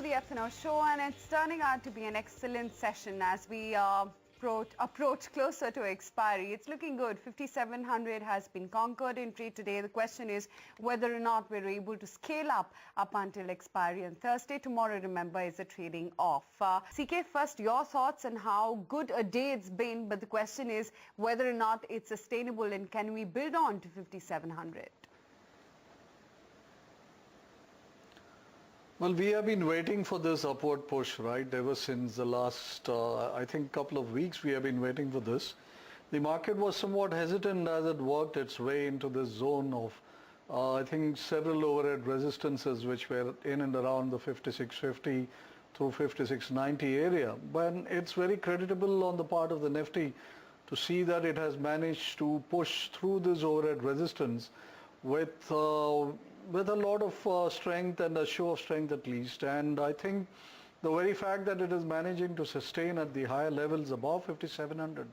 the FNO show, and it's turning out to be an excellent session as we approach closer to expiry. It's looking good. 5,700 has been conquered in trade today. The question is whether or not we're able to scale up until expiry on Thursday. Tomorrow, remember, is a trading off. CK, first, your thoughts on how good a day it's been, but the question is whether or not it's sustainable and can we build on to 5,700? Well, we have been waiting for this upward push, right? Ever since the last, I think, couple of weeks, we have been waiting for this. The market was somewhat hesitant as it worked its way into this zone of, I think, several overhead resistances which were in and around the 5650 through 5690 area. But it's very creditable on the part of the Nifty to see that it has managed to push through this overhead resistance with a lot of strength and a show of strength at least. And I think the very fact that it is managing to sustain at the higher levels above 5,700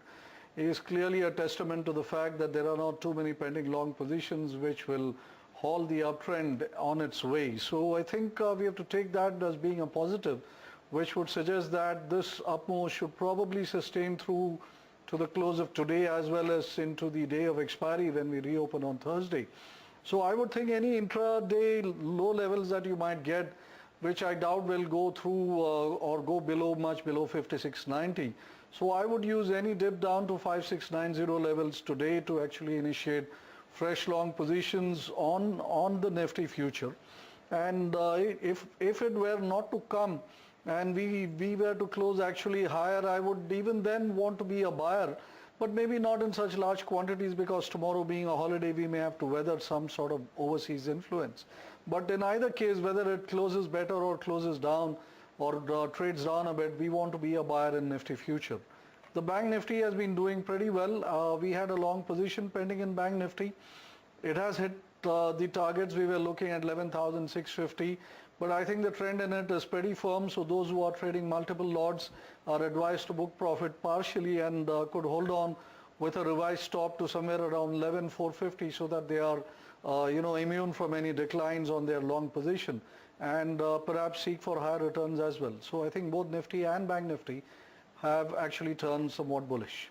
is clearly a testament to the fact that there are not too many pending long positions which will halt the uptrend on its way. So I think we have to take that as being a positive, which would suggest that this up move should probably sustain through to the close of today as well as into the day of expiry when we reopen on Thursday. So I would think any intraday low levels that you might get, which I doubt will go through or go below, much below 5690. So I would use any dip down to 5690 levels today to actually initiate fresh long positions on the Nifty future. And if it were not to come and we were to close actually higher, I would even then want to be a buyer. But maybe not in such large quantities because tomorrow being a holiday, we may have to weather some sort of overseas influence. But in either case, whether it closes better or closes down or trades down a bit, we want to be a buyer in Nifty future. The Bank Nifty has been doing pretty well. We had a long position pending in Bank Nifty. It has hit the targets. We were looking at 11,650, but I think the trend in it is pretty firm. So those who are trading multiple lots are advised to book profit partially and could hold on with a revised stop to somewhere around 11,450 so that they are immune from any declines on their long position and perhaps seek for higher returns as well. So I think both Nifty and Bank Nifty have actually turned somewhat bullish.